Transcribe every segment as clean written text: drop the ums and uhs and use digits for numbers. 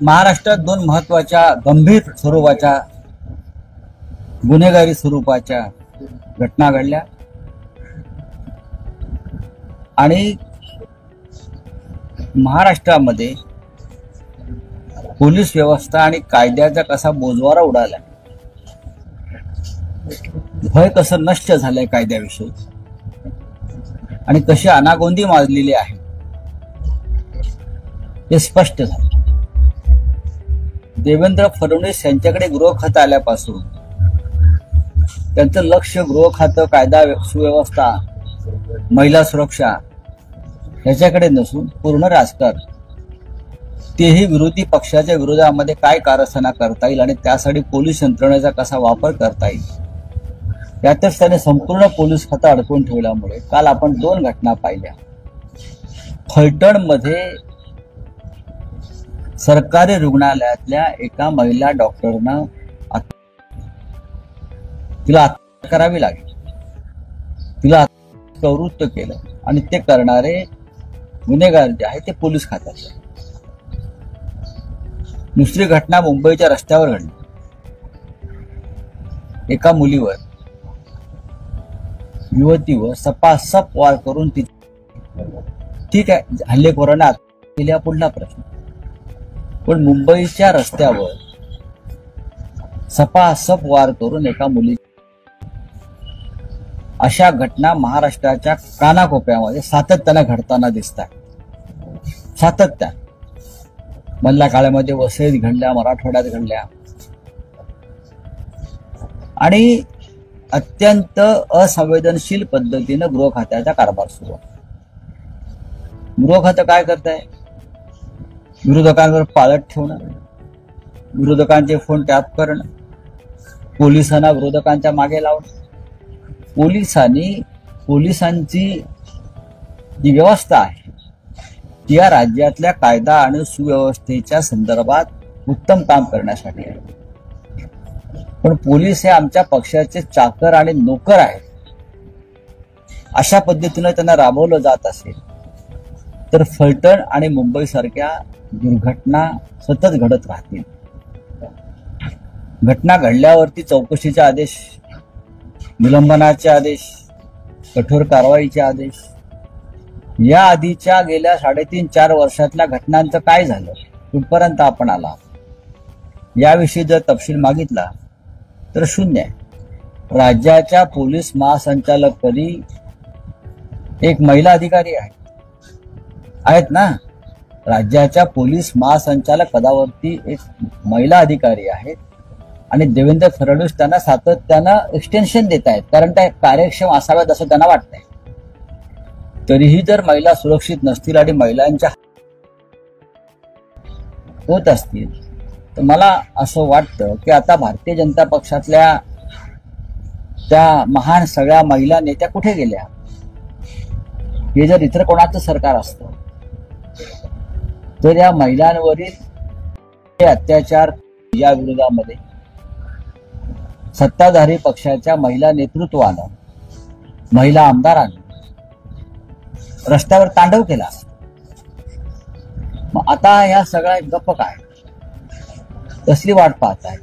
महाराष्ट्रात दोन महत्त्वाच्या गंभीर स्वरूपाच्या गुन्हेगारी स्वरूपाच्या घटना घडल्या आणि महाराष्ट्रामध्ये पोलीस व्यवस्था आणि कायद्याचा कसा बोजवारा उडाला, भय कसं नष्ट झालंय कायद्याविषयी आणि कशी अनागोंदी माजलेली आहे हे स्पष्ट झालं। देवेंद्र फडणवीस यांच्याकडे गृह खातं आल्यापासून त्यांचं लक्ष गृह खातं, कायदा सुव्यवस्था, महिला सुरक्षा याच्याकडे नसून पूर्ण राजकारण, तेही विरोधी पक्षाच्या विरोधामध्ये काय कारस्थाना करता येईल आणि त्यासाठी पोलीस यंत्रणेचा कसा वापर करता येईल यातच त्याने संपूर्ण पोलीस खातं अडकून ठेवल्यामुळे काल आपण दोन घटना पाहिल्या। फलटणमध्ये सरकारी रुग्णालयातल्या एका महिला डॉक्टरनं तिला हत्या करावी लागली, तिला प्रवृत्त केलं आणि ते करणारे गुन्हेगार जे आहे ते पोलीस खात्याचे। दुसरी घटना मुंबईच्या रस्त्यावर घडली। एका मुलीवर, युवतीवर सपासप वार करून ती, ठीक आहे हल्लेखोरांना केल्या पुढला प्रश्न, पण मुंबईच्या रस्त्यावर सपासप वार करून एका मुली, अशा घटना महाराष्ट्राच्या कानाकोपऱ्यामध्ये सातत्याने घडताना दिसतात। सातत्याने मधल्या काळामध्ये वसईत घडल्या, मराठवाड्यात घडल्या आणि अत्यंत असंवेदनशील पद्धतीने गृह खात्याचा कारभार सुरू आहे। गृह खातं काय करत आहे? विरोधकांवर पाळत ठेवणं, विरोधकांचे फोन टॅप करणं, पोलिसांना विरोधकांच्या मागे लावणं। पोलिसांची जी व्यवस्था आहे ती या राज्यातल्या कायदा आणि सुव्यवस्थेच्या संदर्भात उत्तम काम करण्यासाठी आहे, पण पोलीस हे आमच्या पक्षाचे चाकर आणि नोकर आहेत अशा पद्धतीने त्यांना राबवलं जात असेल तर फलटण आणि मुंबई सारख्या दुर्घटना सतत घडत राहतील। घटना घडल्यावरती चौकशीचे आदेश, निलंबनाचे आदेश, कठोर कारवाईचे आदेश, या आधीच्या गेल्या 3.5-4 वर्षातल्या घटनांचं काय झालं, कुठपर्यंत आपण आला याविषयी जर तपशील मागितला तर शून्य आहे। राज्याच्या पोलीस महासंचालकपदी एक महिला अधिकारी आहेत ना, राज्याच्या पोलीस महासंचालक पदावरती एक महिला अधिकारी आहेत आणि देवेंद्र फडणवीस त्यांना सातत्यानं एक्सटेन्शन देत आहेत कारण त्या कार्यक्षम असाव्यात असं त्यांना वाटतंय। तरीही जर महिला सुरक्षित नसतील आणि महिलांच्या होत असतील तर मला असं वाटतं की आता भारतीय जनता पक्षातल्या त्या महान सगळ्या महिला नेत्या कुठे गेल्या? हे जर इतर कोणाचं सरकार असतं तर या महिलांवरील अत्याचार या विरोधामध्ये सत्ताधारी पक्षाच्या महिला नेतृत्वानं, महिला आमदारांनी रस्त्यावर तांडव केला। मग आता या सगळ्या गप्प काय, कसली वाट पाहत आहे?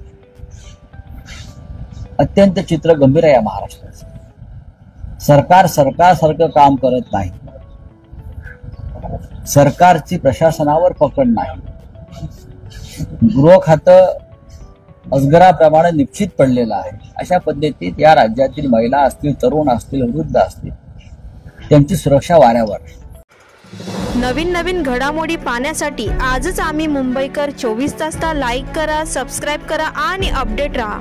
अत्यंत चित्र गंभीर आहे या महाराष्ट्राचं। सरकार सरकारसारखं काम करत नाही, सरकारची प्रशासनावर पकड नाही, गृह खातं अजगराप्रमाणे निश्चित पडलेलं आहे। अशा पद्धतीत या राज्यातील महिला असतील, तरुण असतील, वृद्ध असतील, त्यांची सुरक्षा वाऱ्यावर। नवीन घडामोडी पाहण्यासाठी आजच आम्ही मुंबईकर 24 तासला लाईक करा, सबस्क्राईब करा आणि अपडेट रहा।